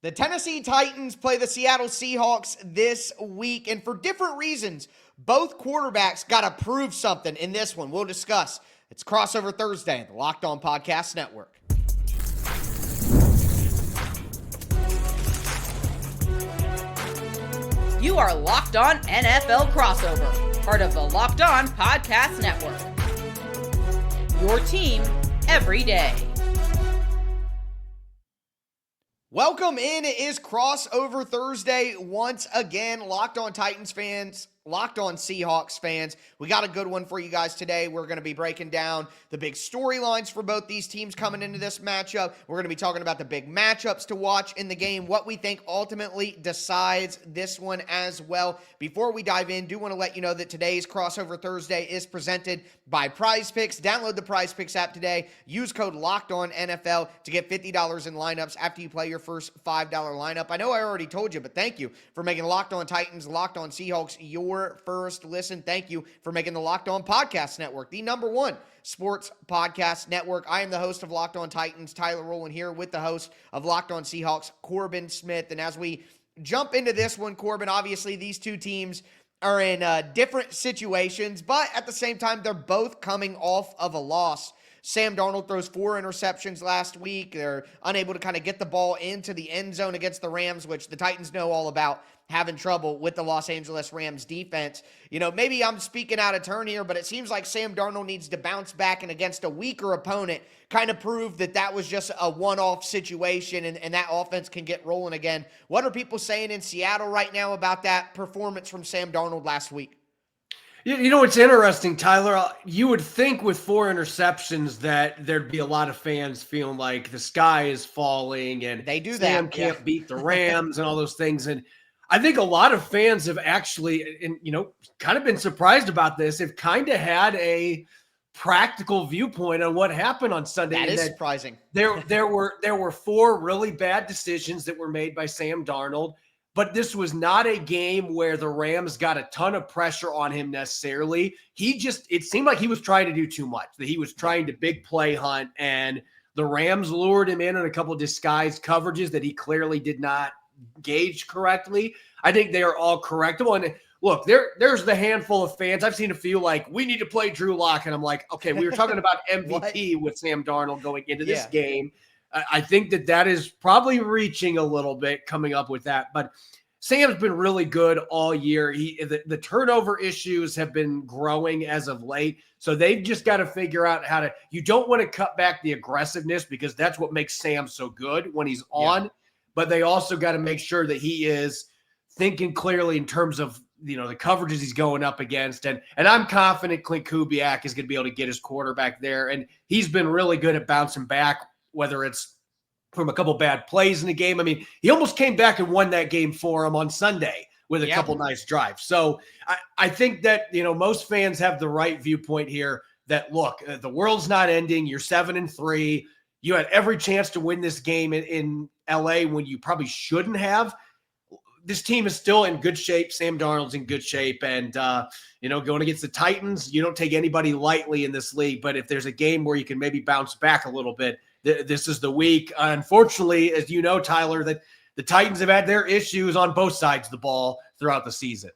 The Tennessee Titans play the Seattle Seahawks this week, and for different reasons, both quarterbacks got to prove something in this one. We'll discuss. It's Crossover Thursday at the Locked On Podcast Network. You are Locked On NFL Crossover, part of the Locked On Podcast Network. Your team every day. Welcome in. It is Crossover Thursday once again. Locked On Titans fans, Locked On Seahawks fans. We got a good one for you guys today. We're going to be breaking down the big storylines for both these teams coming into this matchup. We're going to be talking about the big matchups to watch in the game, what we think ultimately decides this one as well. Before we dive in, do want to let you know that today's Crossover Thursday is presented by Prize Picks. Download the Prize Picks app today. Use code LOCKEDONNFL to get $50 in lineups after you play your first $5 lineup. I know I already told you, but thank you for making Locked On Titans, Locked On Seahawks your first listen. Thank you for making the Locked On Podcast Network the #1 sports podcast network. I am the host of Locked On Titans, Tyler Rowland, here with the host of Locked On Seahawks, Corbin Smith. And as we jump into this one, Corbin, obviously these two teams are in different situations, but at the same time, they're both coming off of a loss. Sam Darnold throws 4 interceptions last week. They're unable to kind of get the ball into the end zone against the Rams, which the Titans know all about having trouble with the Los Angeles Rams defense. You know, maybe I'm speaking out of turn here, but it seems like Sam Darnold needs to bounce back and against a weaker opponent kind of prove that that was just a one-off situation and that offense can get rolling again. What are people saying in Seattle right now about that performance from Sam Darnold last week? You know, it's interesting, Tyler. You would think with 4 interceptions that there'd be a lot of fans feeling like the sky is falling and they do Sam that. can't beat the Rams and all those things. And I think a lot of fans have actually, and kind of been surprised about this. Have kind of had a practical viewpoint on what happened on Sunday. That is surprising. There were 4 really bad decisions that were made by Sam Darnold. But this was not a game where the Rams got a ton of pressure on him necessarily. It seemed like he was trying to do too much, that he was trying to big play hunt, and the Rams lured him in on a couple of disguised coverages that he clearly did not gauge correctly. I think they are all correctable. And look, there's the handful of fans. I've seen a few like, we need to play Drew Lock. And I'm like, okay, we were talking about MVP with Sam Darnold going into this game. I think that is probably reaching a little bit coming up with that. But Sam's been really good all year. The turnover issues have been growing as of late. So they've just got to figure out how to – you don't want to cut back the aggressiveness because that's what makes Sam so good when he's on. Yeah. But they also got to make sure that he is thinking clearly in terms of the coverages he's going up against. And I'm confident Clint Kubiak is going to be able to get his quarterback there. And he's been really good at bouncing back, whether it's from a couple bad plays in the game. I mean, he almost came back and won that game for him on Sunday with a couple nice drives. So I think that, most fans have the right viewpoint here that, look, the world's not ending. You're 7-3. You had every chance to win this game in LA when you probably shouldn't have. This team is still in good shape. Sam Darnold's in good shape. And, going against the Titans, you don't take anybody lightly in this league. But if there's a game where you can maybe bounce back a little bit, this is the week. Unfortunately, as you know, Tyler, that the Titans have had their issues on both sides of the ball throughout the season.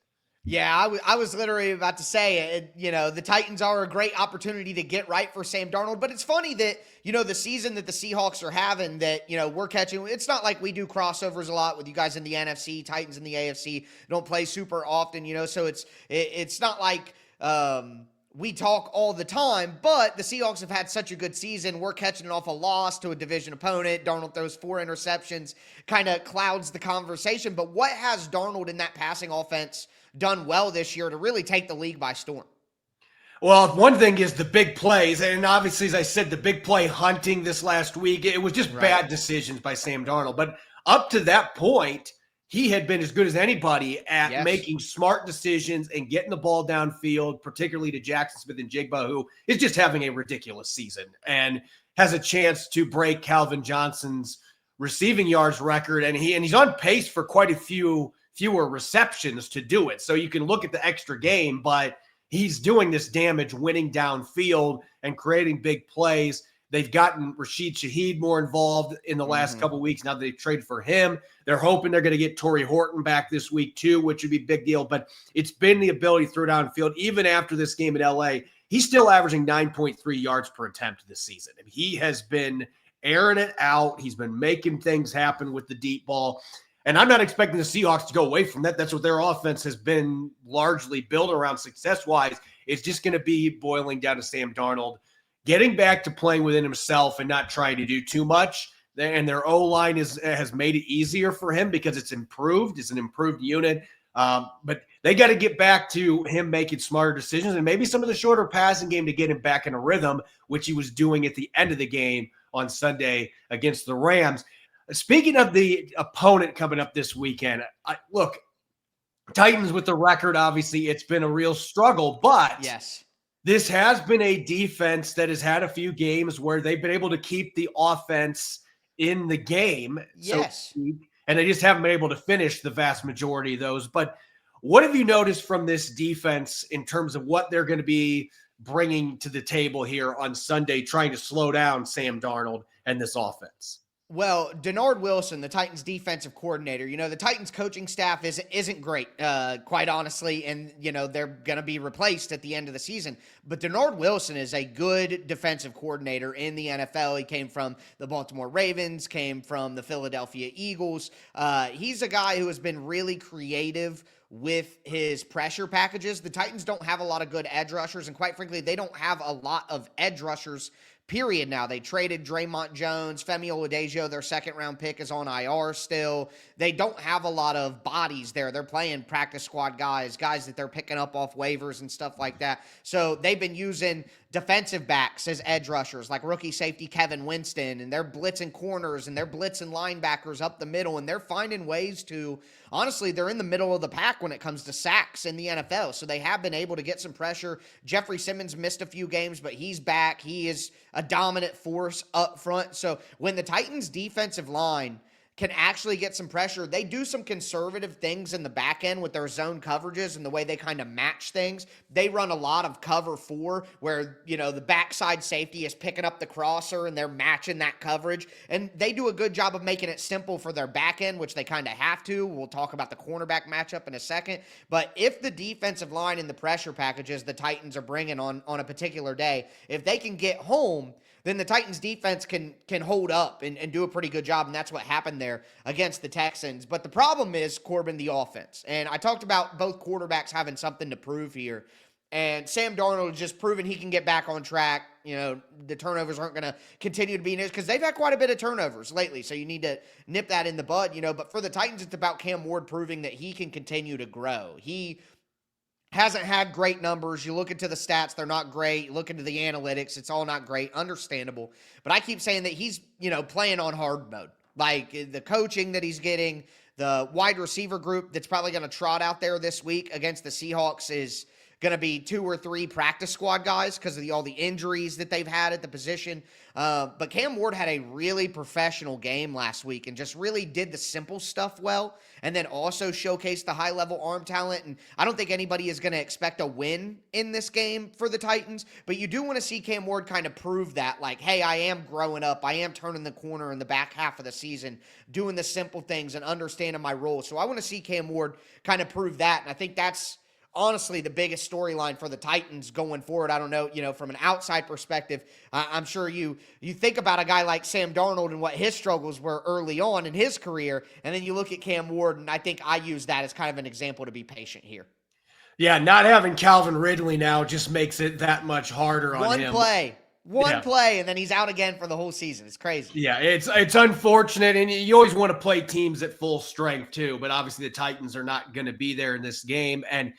Yeah, I was literally about to say, the Titans are a great opportunity to get right for Sam Darnold. But it's funny that, the season that the Seahawks are having that, we're catching. It's not like we do crossovers a lot with you guys in the NFC, Titans in the AFC. Don't play super often, so it's not like we talk all the time, but the Seahawks have had such a good season. We're catching it off a loss to a division opponent. Darnold throws 4 interceptions, kind of clouds the conversation. But what has Darnold in that passing offense done well this year to really take the league by storm? Well, one thing is the big plays, and obviously, as I said, the big play hunting this last week, it was just bad decisions by Sam Darnold. But up to that point, he had been as good as anybody at making smart decisions and getting the ball downfield, particularly to Jaxon Smith-Njigba, who is just having a ridiculous season and has a chance to break Calvin Johnson's receiving yards record. And he's on pace for quite a fewer receptions to do it. So you can look at the extra game, but he's doing this damage, winning downfield and creating big plays. They've gotten Rashid Shaheed more involved in the last couple of weeks. Now that they've traded for him, they're hoping they're going to get Torrey Horton back this week too, which would be a big deal. But it's been the ability to throw downfield. Even after this game in LA, he's still averaging 9.3 yards per attempt this season. I mean, he has been airing it out. He's been making things happen with the deep ball. And I'm not expecting the Seahawks to go away from that. That's what their offense has been largely built around success-wise. It's just going to be boiling down to Sam Darnold getting back to playing within himself and not trying to do too much. And their O-line has made it easier for him because it's improved. It's an improved unit. But they got to get back to him making smarter decisions and maybe some of the shorter passing game to get him back in a rhythm, which he was doing at the end of the game on Sunday against the Rams. Speaking of the opponent coming up this weekend, look, Titans with the record, obviously, it's been a real struggle, but yes, this has been a defense that has had a few games where they've been able to keep the offense in the game. Yes. So, and they just haven't been able to finish the vast majority of those. But what have you noticed from this defense in terms of what they're going to be bringing to the table here on Sunday, trying to slow down Sam Darnold and this offense? Well, Denard Wilson, the Titans defensive coordinator, the Titans coaching staff isn't great, quite honestly, and, they're going to be replaced at the end of the season. But Denard Wilson is a good defensive coordinator in the NFL. He came from the Baltimore Ravens, came from the Philadelphia Eagles. He's a guy who has been really creative with his pressure packages. The Titans don't have a lot of good edge rushers, and quite frankly, they don't have a lot of edge rushers period now. They traded Draymond Jones. Femi Oladejo, their second-round pick, is on IR still. They don't have a lot of bodies there. They're playing practice squad guys that they're picking up off waivers and stuff like that. So they've been using defensive backs as edge rushers, like rookie safety Kevin Winston, and they're blitzing corners, and they're blitzing linebackers up the middle, and they're finding ways to, honestly, they're in the middle of the pack when it comes to sacks in the NFL, so they have been able to get some pressure. Jeffrey Simmons missed a few games, but he's back. He is a dominant force up front. So when the Titans defensive line can actually get some pressure, they do some conservative things in the back end with their zone coverages and the way they kind of match things. They run a lot of cover 4 where, the backside safety is picking up the crosser and they're matching that coverage. And they do a good job of making it simple for their back end, which they kind of have to. We'll talk about the cornerback matchup in a second. But if the defensive line and the pressure packages the Titans are bringing on a particular day, if they can get home, then the Titans defense can hold up and do a pretty good job, and that's what happened there against the Texans. But the problem is, Corbin, the offense. And I talked about both quarterbacks having something to prove here. And Sam Darnold has just proven he can get back on track. The turnovers aren't going to continue to be his because they've had quite a bit of turnovers lately, so you need to nip that in the bud. But for the Titans, it's about Cam Ward proving that he can continue to grow. He hasn't had great numbers. You look into the stats, they're not great. You look into the analytics, it's all not great. Understandable. But I keep saying that he's, playing on hard mode. Like the coaching that he's getting, the wide receiver group that's probably going to trot out there this week against the Seahawks is going to be 2 or 3 practice squad guys because of all the injuries that they've had at the position. But Cam Ward had a really professional game last week and just really did the simple stuff well, and then also showcased the high-level arm talent. And I don't think anybody is going to expect a win in this game for the Titans, but you do want to see Cam Ward kind of prove that, like, hey, I am growing up. I am turning the corner in the back half of the season, doing the simple things and understanding my role. So I want to see Cam Ward kind of prove that, and I think that's honestly the biggest storyline for the Titans going forward. I don't know, from an outside perspective, I'm sure you think about a guy like Sam Darnold and what his struggles were early on in his career, and then you look at Cam Ward, and I think I use that as kind of an example to be patient here. Yeah, not having Calvin Ridley now just makes it that much harder on him. One play, and then he's out again for the whole season. It's crazy. Yeah, it's unfortunate, and you always want to play teams at full strength too, but obviously the Titans are not going to be there in this game. And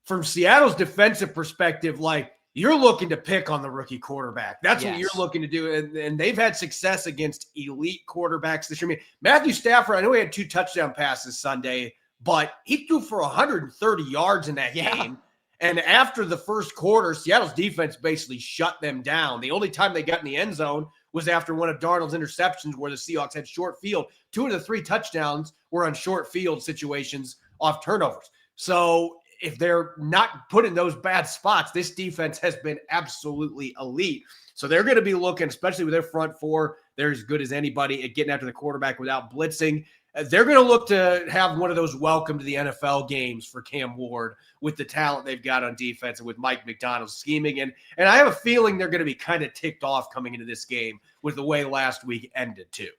from Seattle's defensive perspective, like, you're looking to pick on the rookie quarterback. That's what you're looking to do. And they've had success against elite quarterbacks this year. I mean, Matthew Stafford, I know he had 2 touchdown passes Sunday, but he threw for 130 yards in that game. And after the first quarter, Seattle's defense basically shut them down. The only time they got in the end zone was after one of Darnold's interceptions where the Seahawks had short field. 2 of the 3 touchdowns were on short field situations off turnovers. So if they're not put in those bad spots, this defense has been absolutely elite. So they're going to be looking, especially with their front four, they're as good as anybody at getting after the quarterback without blitzing. They're going to look to have one of those welcome to the NFL games for Cam Ward with the talent they've got on defense and with Mike McDonald scheming. And I have a feeling they're going to be kind of ticked off coming into this game with the way last week ended too.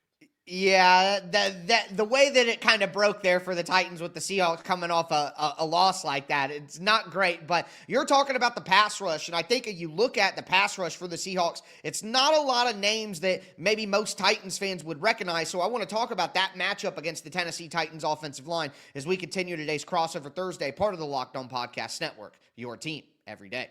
Yeah, the way that it kind of broke there for the Titans with the Seahawks coming off a loss like that, it's not great. But you're talking about the pass rush, and I think if you look at the pass rush for the Seahawks, it's not a lot of names that maybe most Titans fans would recognize. So I want to talk about that matchup against the Tennessee Titans offensive line as we continue today's Crossover Thursday, part of the Locked On Podcast Network, your team every day.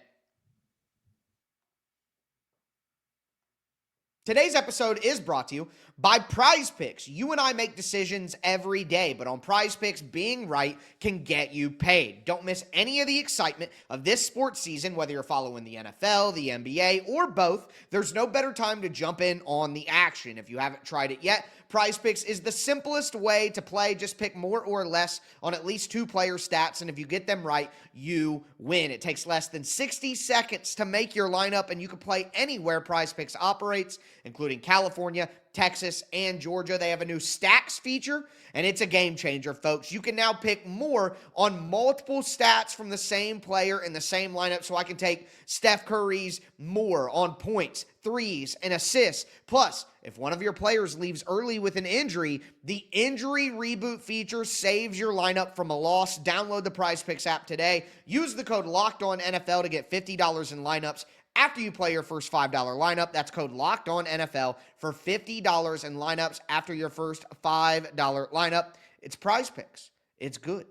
Today's episode is brought to you by Prize Picks. You and I make decisions every day, but on Prize Picks, being right can get you paid. Don't miss any of the excitement of this sports season, whether you're following the NFL, the NBA, or both. There's no better time to jump in on the action. If you haven't tried it yet, Prize Picks is the simplest way to play. Just pick more or less on at least two player stats, and if you get them right, you win. It takes less than 60 seconds to make your lineup, and you can play anywhere Prize Picks operates, including California, Texas, and Georgia. They have a new stacks feature, and it's a game changer, folks. You can now pick more on multiple stats from the same player in the same lineup, so I can take Steph Curry's more on points, threes, and assists. Plus, if one of your players leaves early with an injury, the injury reboot feature saves your lineup from a loss. Download the Prize Picks app today. Use the code LOCKEDONNFL to get $50 in lineups after you play your first $5 lineup. That's code LOCKEDONNFL for $50 in lineups after your first $5 lineup. It's Prize Picks. It's good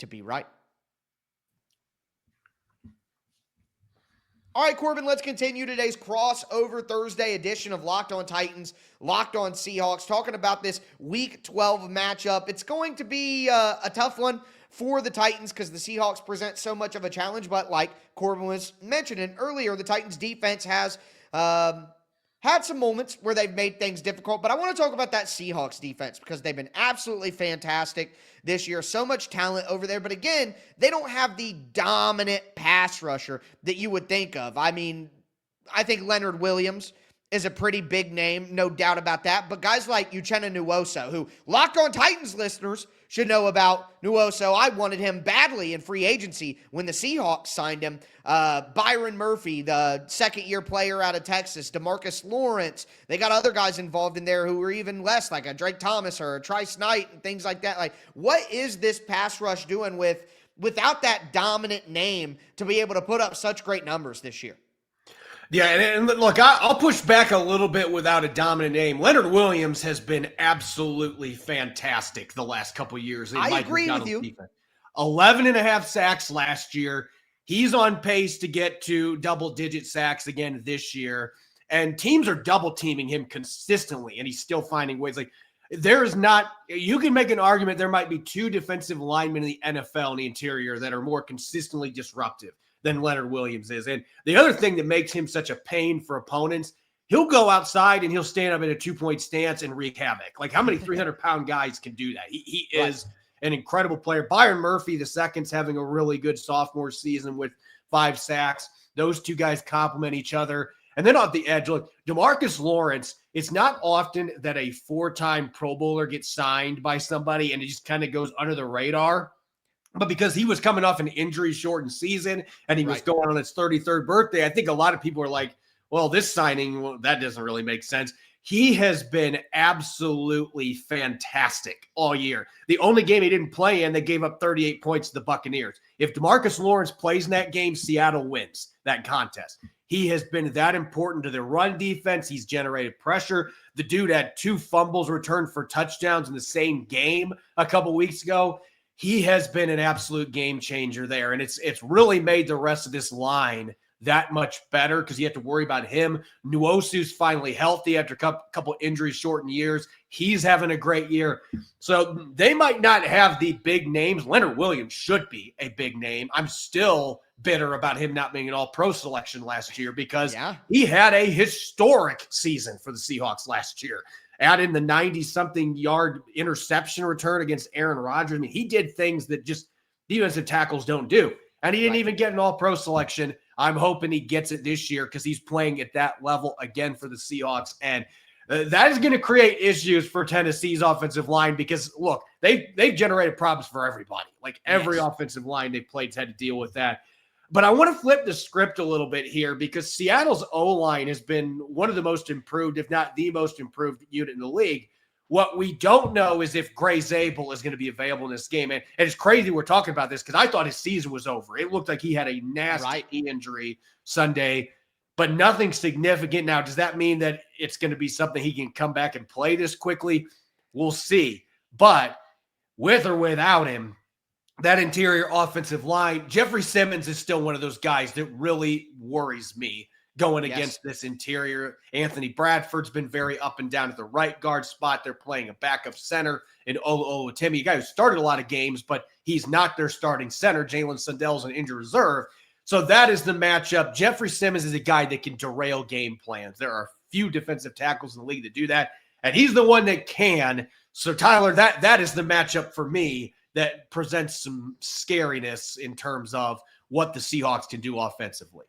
to be right. All right, Corbin, let's continue today's Crossover Thursday edition of Locked On Titans, Locked On Seahawks, talking about this Week 12 matchup. It's going to be a tough one for the Titans because the Seahawks present so much of a challenge, but like Corbin was mentioning earlier, the Titans defense has had some moments where they've made things difficult, but I want to talk about that Seahawks defense because they've been absolutely fantastic this year. So much talent over there, but again, they don't have the dominant pass rusher that you would think of. I mean, I think Leonard Williams is a pretty big name, no doubt about that, but guys like Uchenna Nwosu, who Locked On Titans listeners should know about Nwosu. I wanted him badly in free agency when the Seahawks signed him. Byron Murphy, the second-year player out of Texas. DeMarcus Lawrence. They got other guys involved in there who were even less, like a Drake Thomas or a Trice Knight and things like that. Like, what is this pass rush doing without that dominant name to be able to put up such great numbers this year? Yeah, and look, I'll push back a little bit without a dominant name. Leonard Williams has been absolutely fantastic the last couple of years. I agree with you. Defense. 11 and a half sacks last year. He's on pace to get to double-digit sacks again this year. And teams are double-teaming him consistently, and he's still finding ways. Like, there's not – you can make an argument there might be two defensive linemen in the NFL in the interior that are more consistently disruptive than Leonard Williams is. And the other thing that makes him such a pain for opponents, he'll go outside and he'll stand up in a two-point stance and wreak havoc. Like, how many 300-pound guys can do that? He is an incredible player. Byron Murphy, the second's having a really good sophomore season with 5 sacks. Those two guys complement each other. And then off the edge, look, DeMarcus Lawrence, it's not often that a 4-time Pro Bowler gets signed by somebody and it just kind of goes under the radar. But because he was coming off an injury-shortened season and he was going on his 33rd birthday, I think a lot of people are like, well, this signing, well, that doesn't really make sense. He has been absolutely fantastic all year. The only game he didn't play in, they gave up 38 points to the Buccaneers. If DeMarcus Lawrence plays in that game, Seattle wins that contest. He has been that important to the run defense. He's generated pressure. The dude had 2 fumbles returned for touchdowns in the same game a couple weeks ago. He has been an absolute game changer there, and it's really made the rest of this line that much better because you have to worry about him. Nwosu's finally healthy after a couple injury-shortened years. He's having a great year. So they might not have the big names. Leonard Williams should be a big name. I'm still bitter about him not being an all-pro selection last year because he had a historic season for the Seahawks last year. Add in the 90-something yard interception return against Aaron Rodgers. I mean, he did things that just defensive tackles don't do. And he didn't even get an all-pro selection. I'm hoping he gets it this year because he's playing at that level again for the Seahawks. And that is going to create issues for Tennessee's offensive line because, look, they've generated problems for everybody. Like every offensive line they've played's had to deal with that. But I want to flip the script a little bit here because Seattle's O-line has been one of the most improved, if not the most improved unit in the league. What we don't know is if Gray Zabel is going to be available in this game. And it's crazy we're talking about this because I thought his season was over. It looked like he had a nasty injury Sunday, but nothing significant. Now, does that mean that it's going to be something he can come back and play this quickly? We'll see. But with or without him, that interior offensive line, Jeffrey Simmons is still one of those guys that really worries me going against this interior. Anthony Bradford's been very up and down at the right guard spot. They're playing a backup center in Oluwatimi, a guy who started a lot of games, but he's not their starting center. Jalen Sundell's an injured reserve. So that is the matchup. Jeffrey Simmons is a guy that can derail game plans. There are few defensive tackles in the league that do that, and he's the one that can. So, Tyler, that is the matchup for me that presents some scariness in terms of what the Seahawks can do offensively.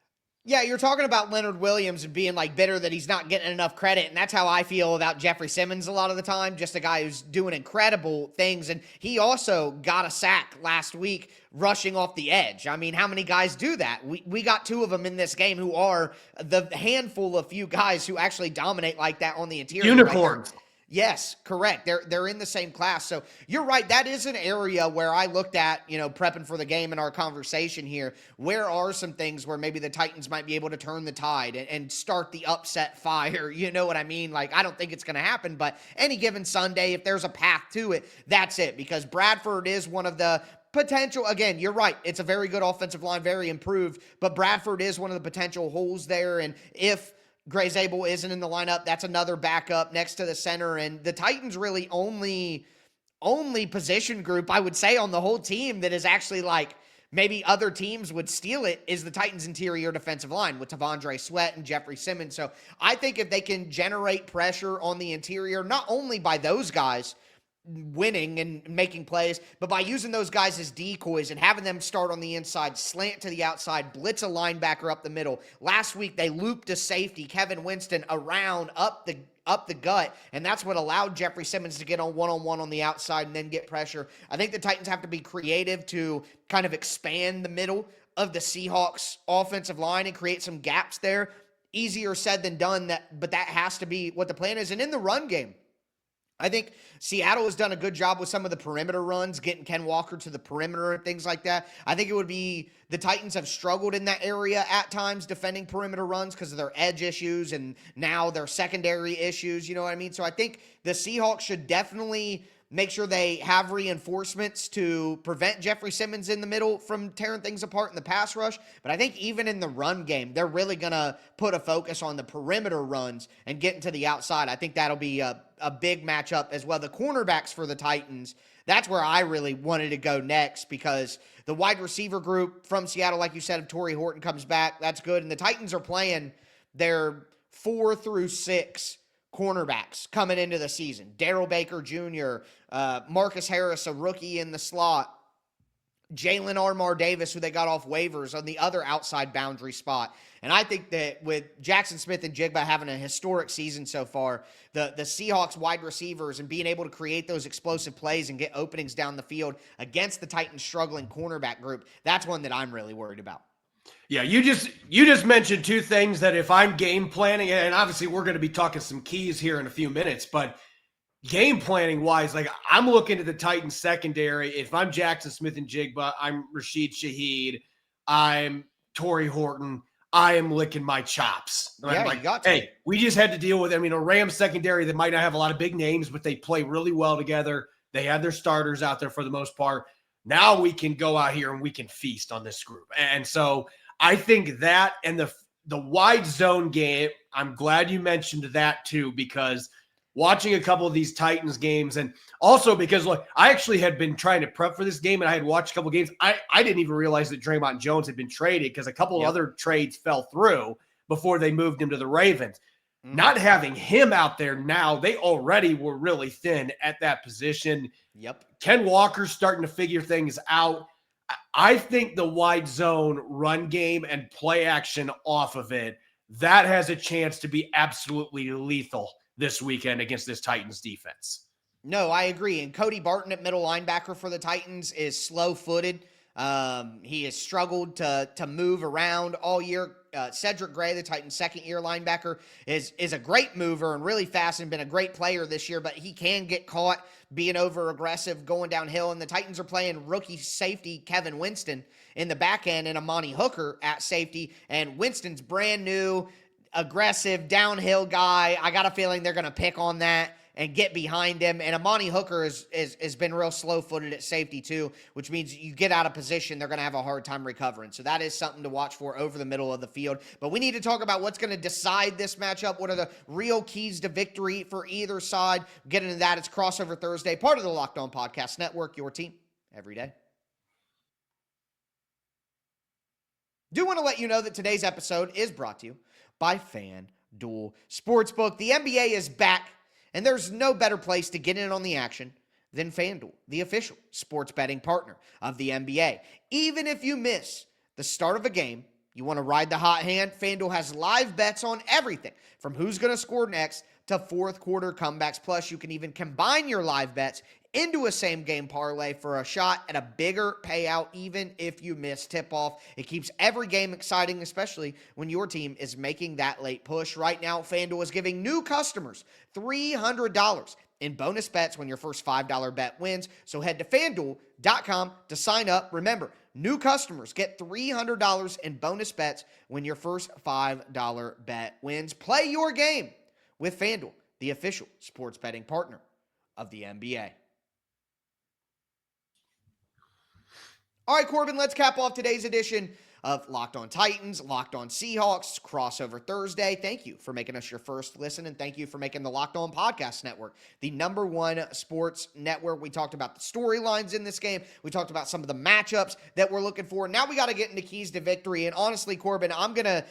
Yeah, you're talking about Leonard Williams and being like bitter that he's not getting enough credit. And that's how I feel about Jeffrey Simmons a lot of the time. Just a guy who's doing incredible things. And he also got a sack last week rushing off the edge. I mean, how many guys do that? We got two of them in this game who are the handful of few guys who actually dominate like that on the interior. Unicorns. Yes, correct. They're in the same class. So you're right. That is an area where I looked at, prepping for the game in our conversation here. Where are some things where maybe the Titans might be able to turn the tide and start the upset fire? You know what I mean? Like, I don't think it's going to happen, but any given Sunday, if there's a path to it, that's it. Because Bradford is one of the potential, again, you're right. It's a very good offensive line, very improved, but Bradford is one of the potential holes there. And if Gray Zabel isn't in the lineup, that's another backup next to the center. And the Titans really only position group, I would say, on the whole team that is actually like maybe other teams would steal it is the Titans' interior defensive line with T'Vondre Sweat and Jeffrey Simmons. So I think if they can generate pressure on the interior, not only by those guys winning and making plays, but by using those guys as decoys and having them start on the inside, slant to the outside, blitz a linebacker up the middle. Last week, they looped a safety, Kevin Winston, around up the gut, and that's what allowed Jeffrey Simmons to get on one-on-one on the outside and then get pressure. I think the Titans have to be creative to kind of expand the middle of the Seahawks offensive line and create some gaps there. Easier said than done, but that has to be what the plan is. And in the run game, I think Seattle has done a good job with some of the perimeter runs, getting Ken Walker to the perimeter and things like that. I think it would be the Titans have struggled in that area at times defending perimeter runs because of their edge issues and now their secondary issues, you know what I mean? So I think the Seahawks should definitely make sure they have reinforcements to prevent Jeffrey Simmons in the middle from tearing things apart in the pass rush. But I think even in the run game, they're really going to put a focus on the perimeter runs and getting to the outside. I think that'll be a big matchup as well. The cornerbacks for the Titans, that's where I really wanted to go next because the wide receiver group from Seattle, like you said, if Torrey Horton comes back, that's good. And the Titans are playing their 4 through 6 cornerbacks coming into the season. Darrell Baker Jr., Marcus Harris, a rookie in the slot, Jalen Armour Davis, who they got off waivers on the other outside boundary spot. And I think that with Jaxon Smith-Njigba having a historic season so far, the Seahawks wide receivers and being able to create those explosive plays and get openings down the field against the Titans' struggling cornerback group, that's one that I'm really worried about. Yeah, you just mentioned two things that if I'm game planning, and obviously we're going to be talking some keys here in a few minutes, but game planning wise, like I'm looking at the Titans secondary. If I'm Jaxon Smith-Njigba, I'm Rashid Shaheed, I'm Torrey Horton, I am licking my chops. Yeah, I'm like, hey, we just had to deal with, a Rams secondary that might not have a lot of big names, but they play really well together. They have their starters out there for the most part. Now we can go out here and we can feast on this group. And so I think that and the wide zone game, I'm glad you mentioned that too, because watching a couple of these Titans games and also because, look, I actually had been trying to prep for this game and I had watched a couple of games. I didn't even realize that Draymond Jones had been traded because a couple of other trades fell through before they moved him to the Ravens. Mm-hmm. Not having him out there now, they already were really thin at that position. Yep. Ken Walker's starting to figure things out. I think the wide zone run game and play action off of it, that has a chance to be absolutely lethal this weekend against this Titans defense. No, I agree. And Cody Barton at middle linebacker for the Titans is slow-footed. He has struggled to move around all year. Cedric Gray, the Titans' second-year linebacker, is a great mover and really fast and been a great player this year, but he can get caught being over-aggressive, going downhill. And the Titans are playing rookie safety Kevin Winston in the back end and Amani Hooker at safety. And Winston's brand new, aggressive, downhill guy. I got a feeling they're going to pick on that and get behind him. And Amani Hooker has been real slow-footed at safety too, which means you get out of position, they're going to have a hard time recovering. So that is something to watch for over the middle of the field. But we need to talk about what's going to decide this matchup. What are the real keys to victory for either side? Get into that. It's Crossover Thursday, part of the Locked On Podcast Network, your team every day. Do want to let you know that today's episode is brought to you by FanDuel Sportsbook. The NBA is back, and there's no better place to get in on the action than FanDuel, the official sports betting partner of the NBA. Even if you miss the start of a game, you want to ride the hot hand, FanDuel has live bets on everything from who's going to score next to fourth quarter comebacks. Plus, you can even combine your live bets into a same-game parlay for a shot at a bigger payout, even if you miss tip-off. It keeps every game exciting, especially when your team is making that late push. Right now, FanDuel is giving new customers $300 in bonus bets when your first $5 bet wins. So head to FanDuel.com to sign up. Remember, new customers get $300 in bonus bets when your first $5 bet wins. Play your game with FanDuel, the official sports betting partner of the NBA. All right, Corbin, let's cap off today's edition of Locked On Titans, Locked On Seahawks, Crossover Thursday. Thank you for making us your first listen, and thank you for making the Locked On Podcast Network the #1 sports network. We talked about the storylines in this game. We talked about some of the matchups that we're looking for. Now we got to get into keys to victory. And honestly, Corbin, I'm gonna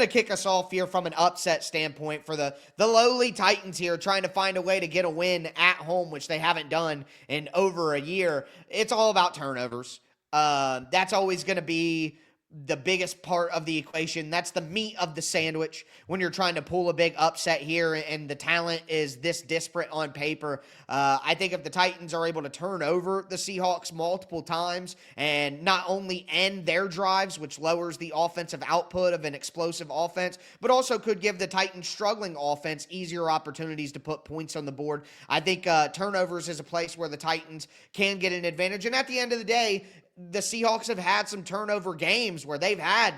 kick us off here from an upset standpoint for the lowly Titans here, trying to find a way to get a win at home, which they haven't done in over a year. It's all about turnovers. That's always going to be the biggest part of the equation. That's the meat of the sandwich when you're trying to pull a big upset here and the talent is this disparate on paper. I think if the Titans are able to turn over the Seahawks multiple times and not only end their drives, which lowers the offensive output of an explosive offense, but also could give the Titans struggling offense easier opportunities to put points on the board. I think turnovers is a place where the Titans can get an advantage. And at the end of the day, the Seahawks have had some turnover games where they've had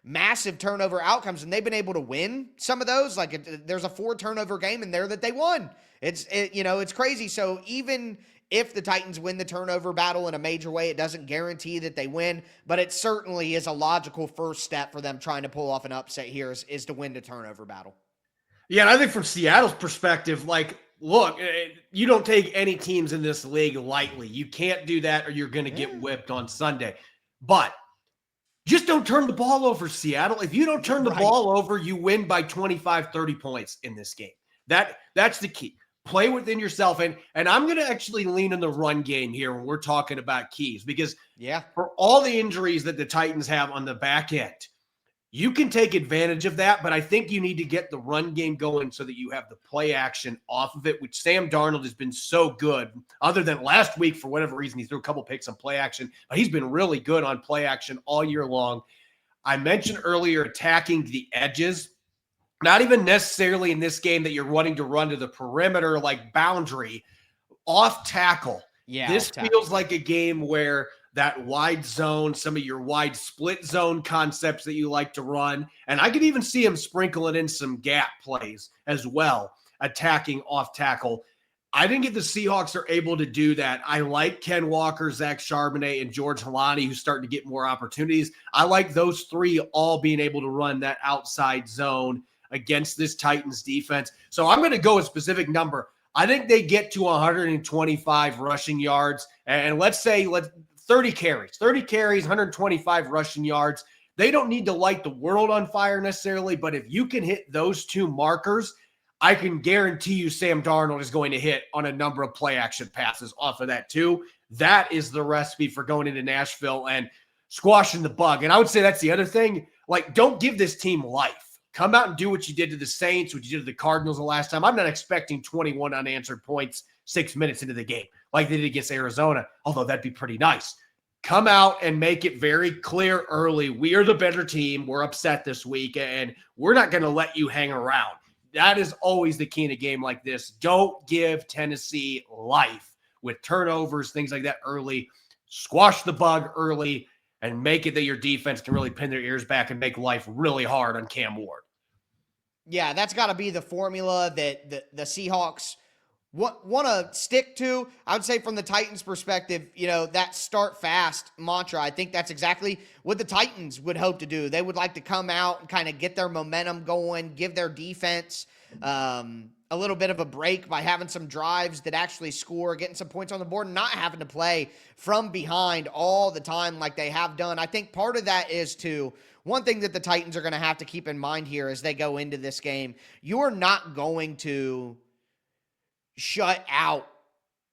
massive turnover outcomes, and they've been able to win some of those. Like there's a 4 turnover game in there that they won. It's crazy. So even if the Titans win the turnover battle in a major way, it doesn't guarantee that they win, but it certainly is a logical first step for them trying to pull off an upset here is to win the turnover battle. Yeah, and I think from Seattle's perspective, look, you don't take any teams in this league lightly. You can't do that or you're going to get whipped on Sunday. But just don't turn the ball over, Seattle. If you don't turn the ball over, you win by 25, 30 points in this game. That's the key. Play within yourself. And I'm going to actually lean in the run game here when we're talking about keys because for all the injuries that the Titans have on the back end, you can take advantage of that, but I think you need to get the run game going so that you have the play action off of it, which Sam Darnold has been so good. Other than last week, for whatever reason, he threw a couple picks on play action, but he's been really good on play action all year long. I mentioned earlier attacking the edges, not even necessarily in this game that you're wanting to run to the perimeter like boundary, off tackle. Yeah, this feels like a game where that wide zone, some of your wide split zone concepts that you like to run. And I could even see him sprinkling in some gap plays as well, attacking off tackle. I think if the Seahawks are able to do that, I like Ken Walker, Zach Charbonnet, and George Halani, who's starting to get more opportunities. I like those three all being able to run that outside zone against this Titans defense. So I'm going to go a specific number. I think they get to 125 rushing yards. And let's say 30 carries, 125 rushing yards. They don't need to light the world on fire necessarily, but if you can hit those two markers, I can guarantee you Sam Darnold is going to hit on a number of play action passes off of that too. That is the recipe for going into Nashville. And squashing the bug. And I would say that's the other thing. Like, don't give this team life. Come out and do what you did to the Saints, what you did to the Cardinals the last time. I'm not expecting 21 unanswered points 6 minutes into the game like they did against Arizona, although that'd be pretty nice. Come out and make it very clear early. We are the better team. We're upset this week, and we're not going to let you hang around. That is always the key in a game like this. Don't give Tennessee life with turnovers, things like that early. Squash the bug early and make it that your defense can really pin their ears back and make life really hard on Cam Ward. Yeah, that's got to be the formula that the Seahawks want to stick to. I would say from the Titans' perspective, that start fast mantra, I think that's exactly what the Titans would hope to do. They would like to come out and kind of get their momentum going, give their defense a little bit of a break by having some drives that actually score, getting some points on the board, and not having to play from behind all the time like they have done. I think part of that is one thing that the Titans are going to have to keep in mind here as they go into this game. You're not going to shut out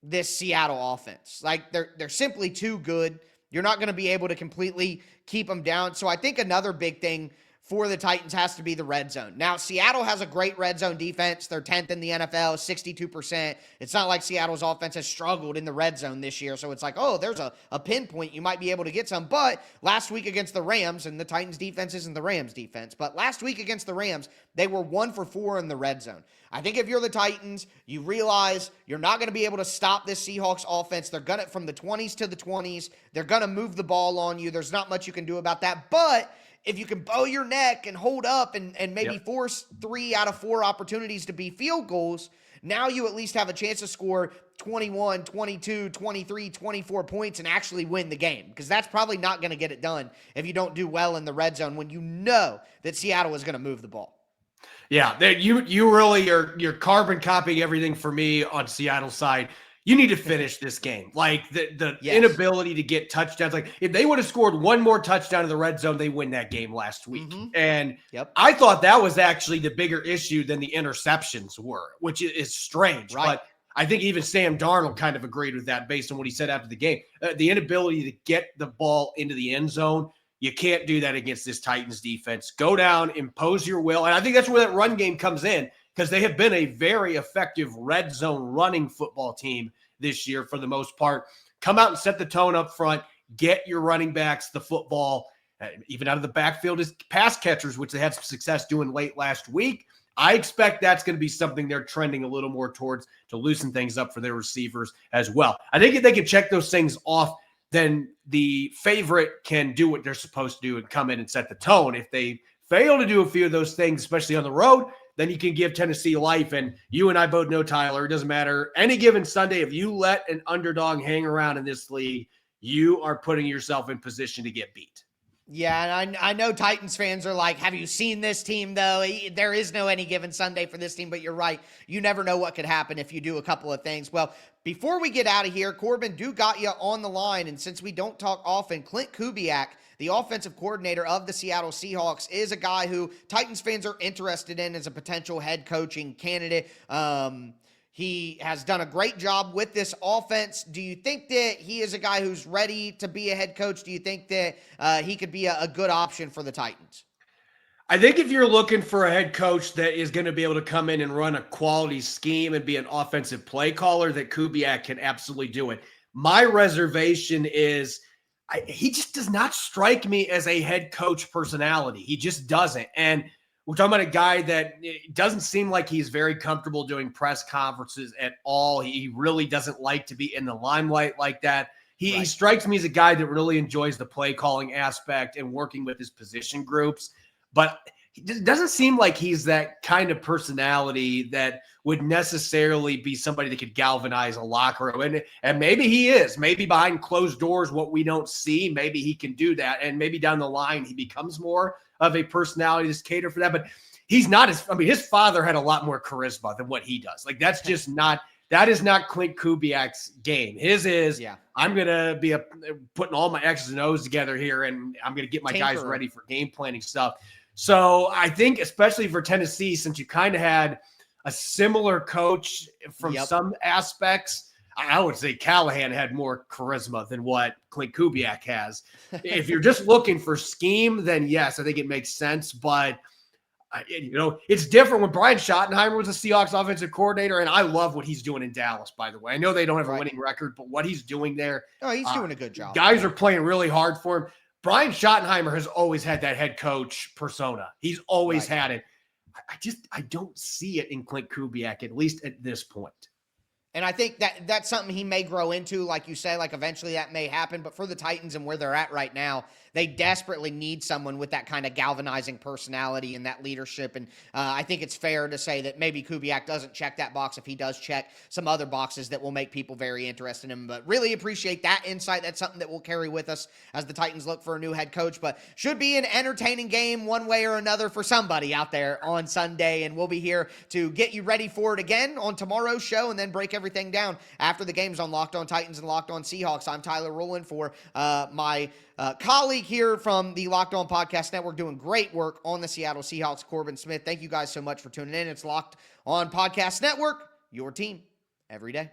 this Seattle offense. Like, they're simply too good. You're not going to be able to completely keep them down. So I think another big thing for the Titans has to be the red zone. Now, Seattle has a great red zone defense. They're 10th in the NFL, 62%. It's not like Seattle's offense has struggled in the red zone this year. So it's like, oh, there's a pinpoint. You might be able to get some. But last week against the Rams, and the Titans defense isn't the Rams defense, but last week against the Rams, they were 1 for 4 in the red zone. I think if you're the Titans, you realize you're not going to be able to stop this Seahawks offense. They're going to, from the 20s to the 20s, they're going to move the ball on you. There's not much you can do about that. But if you can bow your neck and hold up and maybe force 3 out of 4 opportunities to be field goals, now you at least have a chance to score 21, 22, 23, 24 points and actually win the game. Because that's probably not going to get it done if you don't do well in the red zone when you know that Seattle is going to move the ball. Yeah, you really you're carbon copying everything for me on Seattle's side. You need to finish this game. Like the inability to get touchdowns. Like if they would have scored one more touchdown in the red zone, they win that game last week. Mm-hmm. And I thought that was actually the bigger issue than the interceptions were, which is strange. Right. But I think even Sam Darnold kind of agreed with that based on what he said after the game. The inability to get the ball into the end zone. You can't do that against this Titans defense. Go down, impose your will. And I think that's where that run game comes in, because they have been a very effective red zone running football team this year for the most part. Come out and set the tone up front. Get your running backs the football, even out of the backfield as pass catchers, which they had some success doing late last week. I expect that's going to be something they're trending a little more towards to loosen things up for their receivers as well. I think if they can check those things off, then the favorite can do what they're supposed to do and come in and set the tone. If they fail to do a few of those things, especially on the road, then you can give Tennessee life. And you and I both know, Tyler, it doesn't matter. Any given Sunday, if you let an underdog hang around in this league, you are putting yourself in position to get beat. Yeah, and I know Titans fans are like, have you seen this team, though? There is no any given Sunday for this team, but you're right. You never know what could happen if you do a couple of things. Well, before we get out of here, Corbin, got you on the line, and since we don't talk often, Clint Kubiak, the offensive coordinator of the Seattle Seahawks, is a guy who Titans fans are interested in as a potential head coaching candidate. He has done a great job with this offense. Do you think that he is a guy who's ready to be a head coach? Do you think that he could be a good option for the Titans? I think if you're looking for a head coach that is going to be able to come in and run a quality scheme and be an offensive play caller, that Kubiak can absolutely do it. My reservation is he just does not strike me as a head coach personality. He just doesn't. And we're talking about a guy that it doesn't seem like he's very comfortable doing press conferences at all. He really doesn't like to be in the limelight like that. He strikes me as a guy that really enjoys the play calling aspect and working with his position groups. But it doesn't seem like he's that kind of personality that would necessarily be somebody that could galvanize a locker room. And maybe he is. Maybe behind closed doors, what we don't see, maybe he can do that. And maybe down the line, he becomes more of a personality to cater for that. But he's not his father had a lot more charisma than what he does. Like, that's just not – that is not Clint Kubiak's game. His is, I'm going to be putting all my X's and O's together here, and I'm going to get my guys ready for game planning stuff. So I think especially for Tennessee, since you kind of had a similar coach from some aspects, I would say Callahan had more charisma than what Clint Kubiak has. If you're just looking for scheme, then yes, I think it makes sense. But it's different when Brian Schottenheimer was the Seahawks offensive coordinator, and I love what he's doing in Dallas, by the way. I know they don't have a winning record, but what he's doing there. Oh, he's doing a good job. Guys are playing really hard for him. Brian Schottenheimer has always had that head coach persona. He's always had it. I don't see it in Clint Kubiak, at least at this point. And I think that's something he may grow into, like you say, like eventually that may happen. But for the Titans and where they're at right now, they desperately need someone with that kind of galvanizing personality and that leadership. And I think it's fair to say that maybe Kubiak doesn't check that box if he does check some other boxes that will make people very interested in him. But really appreciate that insight. That's something that we'll carry with us as the Titans look for a new head coach. But should be an entertaining game one way or another for somebody out there on Sunday. And we'll be here to get you ready for it again on tomorrow's show and then break everything down after the games on Locked On Titans and Locked On Seahawks. I'm Tyler Rowland for my colleague here from the Locked On Podcast Network doing great work on the Seattle Seahawks, Corbin Smith. Thank you guys so much for tuning in. It's Locked On Podcast Network, your team every day.